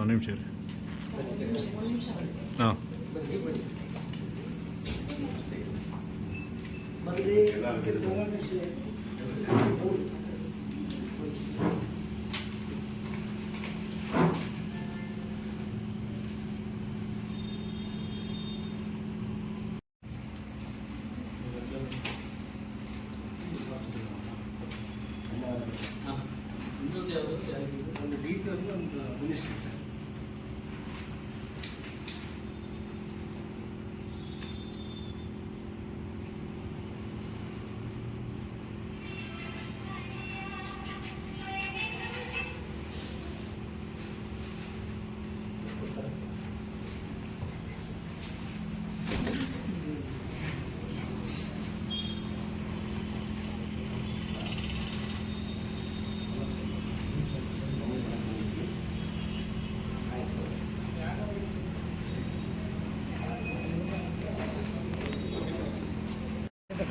ಒಂದು ನಿಮಿಷ ರೀ. ಹಾಂ, ಒಂದು DC ಒಂದು ಮಿನಿಸ್ಟ್ರಿ ಸರ್.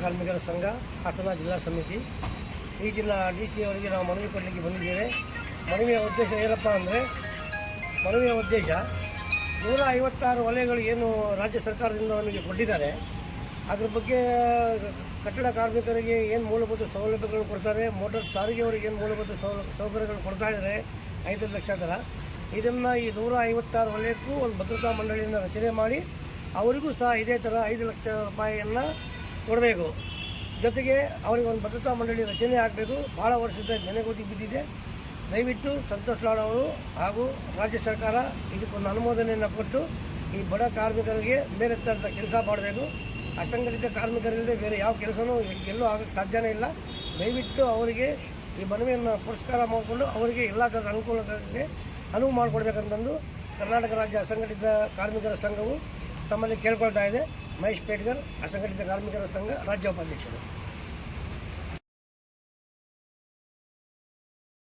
ಕಾರ್ಮಿಕರ ಸಂಘ ಹಾಸನ ಜಿಲ್ಲಾ ಸಮಿತಿ ಈ ಜಿಲ್ಲಾ DC ಅವರಿಗೆ ನಾವು ಮನವಿ ಕೊಡಲಿಕ್ಕೆ ಬಂದಿದ್ದೇವೆ. ಮನವಿಯ ಉದ್ದೇಶ ಏನಪ್ಪ ಅಂದರೆ, ಮನವಿಯ ಉದ್ದೇಶ 156 ವಲಯಗಳು ಏನು ರಾಜ್ಯ ಸರ್ಕಾರದಿಂದ ನಮಗೆ ಕೊಟ್ಟಿದ್ದಾರೆ, ಅದ್ರ ಬಗ್ಗೆ ಕಟ್ಟಡ ಕಾರ್ಮಿಕರಿಗೆ ಏನು ಮೂಲಭೂತ ಸೌಲಭ್ಯಗಳನ್ನು ಕೊಡ್ತಾರೆ, ಮೋಟಾರ್ ಸಾರಿಗೆಯವರಿಗೆ ಏನು ಮೂಲಭೂತ ಸೌಕರ್ಯಗಳು ಕೊಡ್ತಾ ಇದ್ದಾರೆ 5 ಲಕ್ಷ ಥರ. ಇದನ್ನು ಈ 156 ವಲಯಕ್ಕೂ ಒಂದು ಭದ್ರತಾ ಮಂಡಳಿಯನ್ನು ರಚನೆ ಮಾಡಿ ಅವರಿಗೂ ಸಹ ಇದೇ ಥರ 5 ಲಕ್ಷ ರೂಪಾಯಿಯನ್ನು ಕೊಡಬೇಕು. ಜೊತೆಗೆ ಅವರಿಗೆ ಒಂದು ಭದ್ರತಾ ಮಂಡಳಿ ರಚನೆ ಆಗಬೇಕು. ಭಾಳ ವರ್ಷದ ನೆನೆಗೋದಿ ಬಿದ್ದಿದೆ. ದಯವಿಟ್ಟು ಸಂತೋಷ್ ಲಾಡ್ ಅವರು ಹಾಗೂ ರಾಜ್ಯ ಸರ್ಕಾರ ಇದಕ್ಕೊಂದು ಅನುಮೋದನೆಯನ್ನು ಕೊಟ್ಟು ಈ ಬಡ ಕಾರ್ಮಿಕರಿಗೆ ಮೇಲೆತ್ತಂಥ ಕೆಲಸ ಮಾಡಬೇಕು. ಅಸಂಘಟಿತ ಕಾರ್ಮಿಕರಿಂದ ಬೇರೆ ಯಾವ ಕೆಲಸನೂ ಎಲ್ಲೂ ಆಗೋಕ್ಕೆ ಸಾಧ್ಯನೇ ಇಲ್ಲ. ದಯವಿಟ್ಟು ಅವರಿಗೆ ಈ ಮನವಿಯನ್ನು ಪುರಸ್ಕಾರ ಮಾಡಿಕೊಂಡು ಅವರಿಗೆ ಎಲ್ಲ ಥರದ ಅನುಕೂಲಗಳಿಗೆ ಅನುವು ಮಾಡಿಕೊಡ್ಬೇಕಂತಂದು ಕರ್ನಾಟಕ ರಾಜ್ಯ ಅಸಂಘಟಿತ ಕಾರ್ಮಿಕರ ಸಂಘವು ತಮ್ಮಲ್ಲಿ ಕೇಳ್ಕೊಳ್ತಾ ಇದೆ. ಮಹೇಶ್ ಪೇಟ್ಗರ್, ಅಸಂಘಟಿತ ಕಾರ್ಮಿಕರ ಸಂಘ ರಾಜ್ಯ ಉಪಾಧ್ಯಕ್ಷರು.